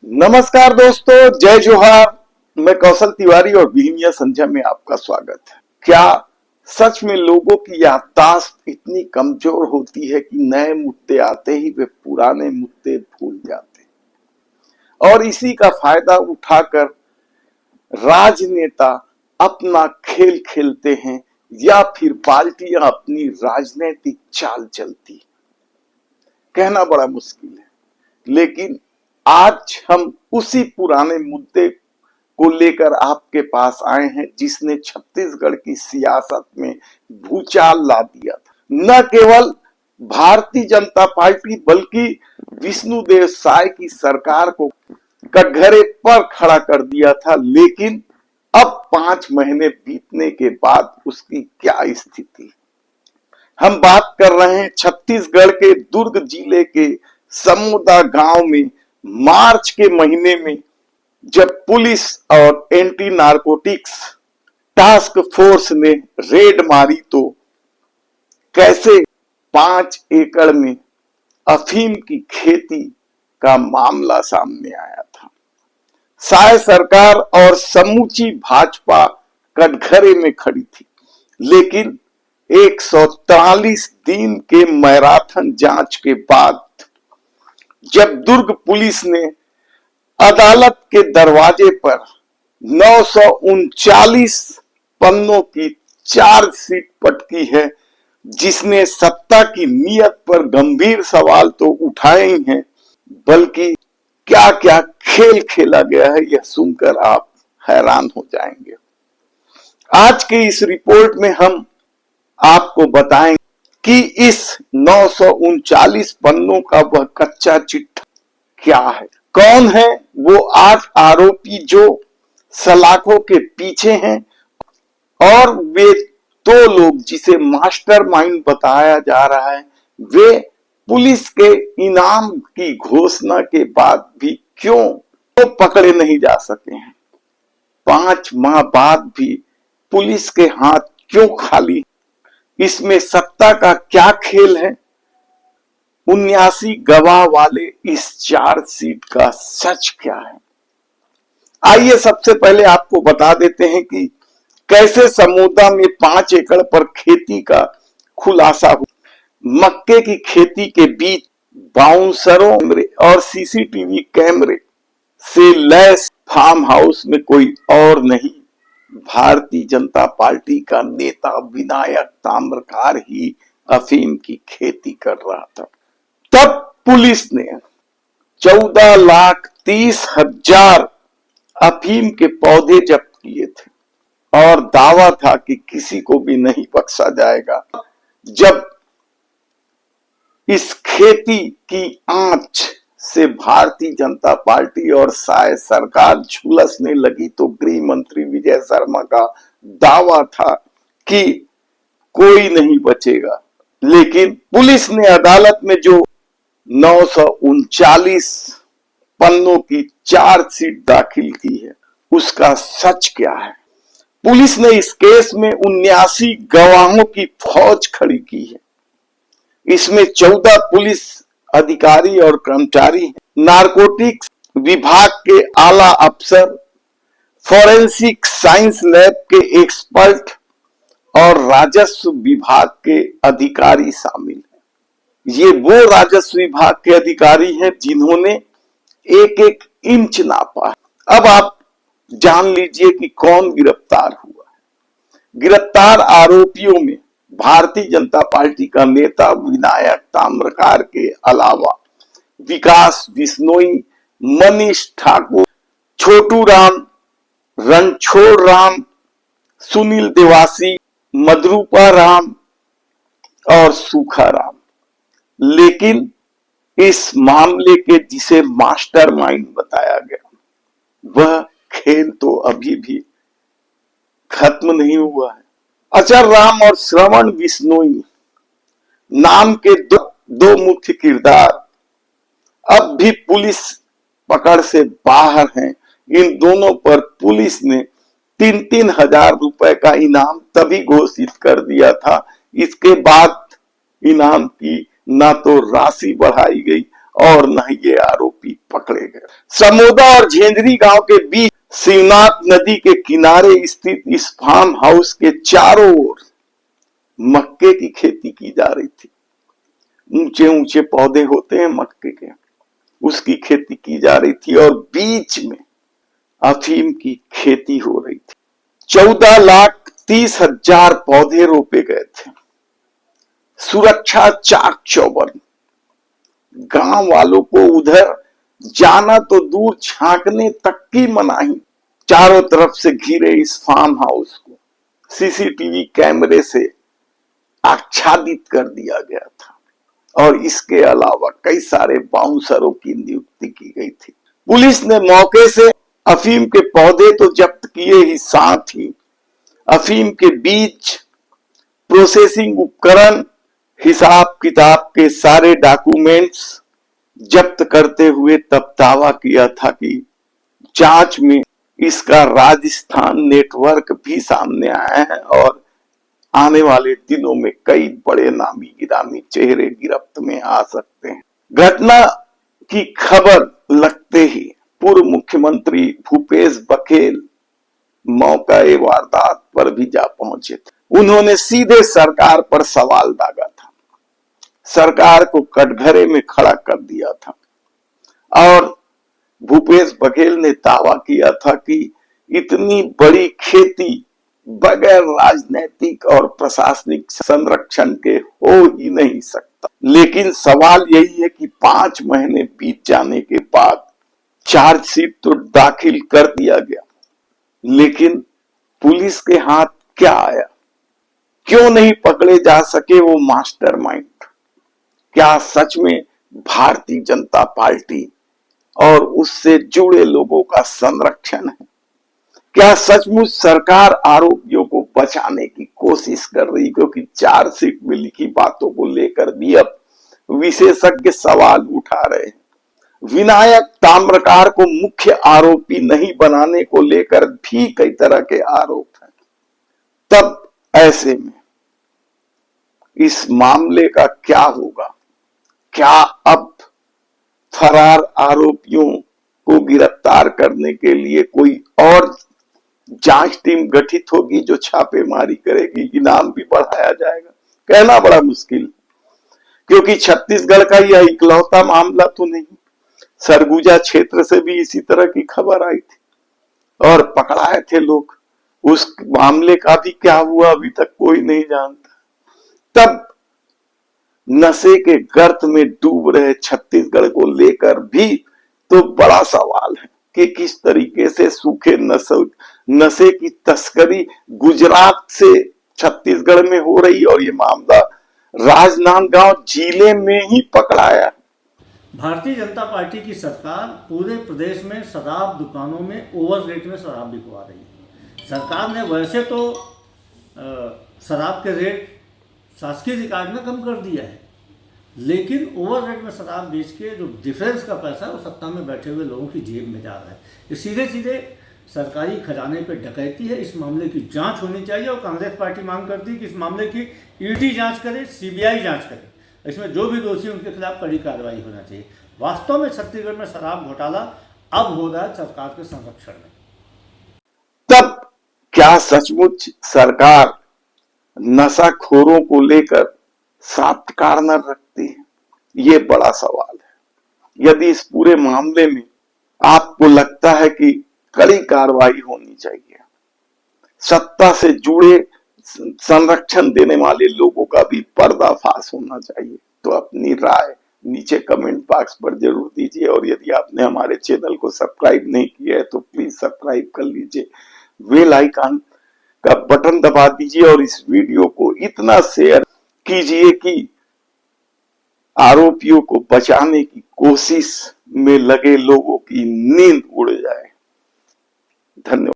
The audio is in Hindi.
नमस्कार दोस्तों, जय जोहार। मैं कौशल तिवारी और बीनिया संध्या में आपका स्वागत है। क्या सच में लोगों की याददाश्त इतनी कमजोर होती है कि नए मुद्दे आते ही वे पुराने मुद्दे भूल जाते हैं और इसी का फायदा उठाकर राजनेता अपना खेल खेलते हैं या फिर पार्टियां अपनी राजनीतिक चाल चलती। कहना बड़ा मुश्किल है, लेकिन आज हम उसी पुराने मुद्दे को लेकर आपके पास आए हैं जिसने छत्तीसगढ़ की सियासत में भूचाल ला दिया था। न केवल भारतीय जनता पार्टी बल्कि विष्णुदेव साय की सरकार को कटघरे पर खड़ा कर दिया था। लेकिन अब 5 महीने बीतने के बाद उसकी क्या स्थिति। हम बात कर रहे हैं छत्तीसगढ़ के दुर्ग जिले के समोदा गांव में मार्च के महीने में जब पुलिस और एंटी नारकोटिक्स टास्क फोर्स ने रेड मारी तो कैसे 5 एकड़ में अफीम की खेती का मामला सामने आया था। साय सरकार और समूची भाजपा कटघरे में खड़ी थी, लेकिन 143 दिन के मैराथन जांच के बाद जब दुर्ग पुलिस ने अदालत के दरवाजे पर 939 पन्नों की चार्जशीट पटकी है, जिसने सत्ता की नीयत पर गंभीर सवाल तो उठाए ही हैं, बल्कि क्या क्या खेल खेला गया है यह सुनकर आप हैरान हो जाएंगे। आज के इस रिपोर्ट में हम आपको बताएंगे कि इस 939 पन्नों का वह कच्चा चिट्ठा क्या है, कौन है वो 8 आरोपी जो सलाखों के पीछे हैं और वे 2 लोग जिसे मास्टरमाइंड बताया जा रहा है वे पुलिस के इनाम की घोषणा के बाद भी क्यों पकड़े नहीं जा सके हैं। 5 माह बाद भी पुलिस के हाथ क्यों खाली। इसमें सत्ता का क्या खेल है। 79 गवाह वाले इस चार्जशीट का सच क्या है। आइए सबसे पहले आपको बता देते हैं कि कैसे समोदा में 5 एकड़ पर खेती का खुलासा हुआ। मक्के की खेती के बीच बाउंसरों और सीसीटीवी कैमरे से लैस फार्म हाउस में कोई और नहीं, भारतीय जनता पार्टी का नेता विनायक ताम्रकार ही अफीम की खेती कर रहा था। तब पुलिस ने 14,30,000 अफीम के पौधे जब्त किए थे और दावा था कि किसी को भी नहीं बख्शा जाएगा। जब इस खेती की आंच से भारतीय जनता पार्टी और साय सरकार झुलसने लगी तो गृह मंत्री विजय शर्मा का दावा था कि कोई नहीं बचेगा। लेकिन पुलिस ने अदालत में जो 939 पन्नों की चार्जशीट दाखिल की है उसका सच क्या है। पुलिस ने इस केस में 79 गवाहों की फौज खड़ी की है। इसमें 14 पुलिस अधिकारी और कर्मचारी, नारकोटिक्स विभाग के आला अफसर, फोरेंसिक साइंस लैब के एक्सपर्ट और राजस्व विभाग के अधिकारी शामिल हैं। ये वो राजस्व विभाग के अधिकारी हैं जिन्होंने एक एक इंच नापा। अब आप जान लीजिए कि कौन गिरफ्तार हुआ है। गिरफ्तार आरोपियों में भारतीय जनता पार्टी का नेता विनायक ताम्रकार के अलावा विकास बिश्नोई, मनीष ठाकुर, छोटू राम, रणछोड़ राम, सुनील देवासी, मधुरूपा राम और सूखा राम। लेकिन इस मामले के जिसे मास्टरमाइंड बताया गया वह खेल तो अभी भी खत्म नहीं हुआ है। अचर राम और श्रवण बिश्नोई नाम के दो मुख्य किरदार अब भी पुलिस पकड़ से बाहर हैं। इन दोनों पर पुलिस ने 3-3 हजार रुपए का इनाम तभी घोषित कर दिया था। इसके बाद इनाम की ना तो राशि बढ़ाई गई और न ये आरोपी पकड़े गए। समोदा और झेंझरी गांव के बीच शिवनाथ नदी के किनारे स्थित इस फार्म हाउस के चारों ओर मक्के की खेती की जा रही थी। ऊंचे ऊंचे पौधे होते हैं मक्के के, उसकी खेती की जा रही थी और बीच में अफीम की खेती हो रही थी। 14,30,000 पौधे रोपे गए थे। सुरक्षा चाक चौबंद, गांव वालों को उधर जाना तो दूर, झांकने तक की मनाही। चारों तरफ से घिरे इस फार्म हाउस को सीसीटीवी कैमरे से आच्छादित कर दिया गया था और इसके अलावा कई सारे बाउंसरों की नियुक्ति की गई थी। पुलिस ने मौके से अफीम के पौधे तो जब्त किए ही, साथ ही अफीम के बीज, प्रोसेसिंग उपकरण, हिसाब किताब के सारे डॉक्यूमेंट्स जब्त करते हुए तब दावा किया था कि जांच में इसका राजस्थान नेटवर्क भी सामने आया है और आने वाले दिनों में कई बड़े नामी गिरामी चेहरे गिरफ्त में आ सकते हैं। घटना की खबर लगते ही पूर्व मुख्यमंत्री भूपेश बघेल मौके वारदात पर भी जा पहुंचे थे। उन्होंने सीधे सरकार पर सवाल दागा था, सरकार को कटघरे में खड़ा कर दिया था और भूपेश बघेल ने दावा किया था कि इतनी बड़ी खेती बगैर राजनीतिक और प्रशासनिक संरक्षण के हो ही नहीं सकता। लेकिन सवाल यही है कि 5 महीने बीत जाने के बाद चार्जशीट तो दाखिल कर दिया गया, लेकिन पुलिस के हाथ क्या आया? क्यों नहीं पकड़े जा सके वो मास्टरमाइंड? क्या सच में भारतीय जनता पार्टी और उससे जुड़े लोगों का संरक्षण है? क्या सचमुच सरकार आरोपियों को बचाने की कोशिश कर रही? क्योंकि चार्जशीट में लिखी बातों को लेकर भी अब विशेषज्ञ सवाल उठा रहे हैं। विनायक ताम्रकार को मुख्य आरोपी नहीं बनाने को लेकर भी कई तरह के आरोप हैं। तब ऐसे में इस मामले का क्या होगा? क्या अब फरार आरोपियों को गिरफ्तार करने के लिए कोई और जांच टीम गठित होगी जो छापेमारी करेगी? इनाम भी बढ़ाया जाएगा? कहना बड़ा मुश्किल, क्योंकि छत्तीसगढ़ का यह इकलौता मामला तो नहीं। सरगुजा क्षेत्र से भी इसी तरह की खबर आई थी और पकड़ाए थे लोग। उस मामले का भी क्या हुआ अभी तक कोई नहीं जानता। तब नशे के गर्त में डूब रहे छत्तीसगढ़ को लेकर भी तो बड़ा सवाल है कि किस तरीके से सूखे नशे की तस्करी गुजरात से छत्तीसगढ़ में हो रही और ये मामला राजनांदगांव जिले में ही पकड़ाया। भारतीय जनता पार्टी की सरकार पूरे प्रदेश में शराब दुकानों में ओवर रेट में शराब बिकवा रही है। सरकार ने वैसे तो शराब के रेट शासकीय रिकॉर्ड में कम कर दिया है, लेकिन ओवर रेट में शराब बेच के जो डिफरेंस का पैसा है वो सत्ता में बैठे हुए लोगों की जेब में जा रहा है। ये सीधे सीधे सरकारी खजाने पे डकैती है। इस मामले की जांच होनी चाहिए और कांग्रेस पार्टी मांग करती है कि इस मामले की ईडी जांच करे, सीबीआई जांच करे। इसमें जो भी दोषी उनके खिलाफ कड़ी कार्रवाई होना चाहिए। वास्तव में छत्तीसगढ़ में शराब घोटाला अब हो रहा है सरकार के संरक्षण में। तब क्या सचमुच सरकार नशाखोरों को लेकर साफ्ट कॉर्नर रखती है? ये बड़ा सवाल है। यदि इस पूरे मामले में आपको लगता है कि कड़ी कार्रवाई होनी चाहिए, सत्ता से जुड़े संरक्षण देने वाले लोगों का भी पर्दाफाश होना चाहिए, तो अपनी राय नीचे कमेंट बॉक्स पर जरूर दीजिए। और यदि आपने हमारे चैनल को सब्सक्राइब नहीं किया है तो प्लीज सब्सक्राइब कर लीजिए, बेल आइकन का बटन दबा दीजिए और इस वीडियो को इतना शेयर कीजिए कि आरोपियों को बचाने की कोशिश में लगे लोगों की नींद उड़ जाए। धन्यवाद।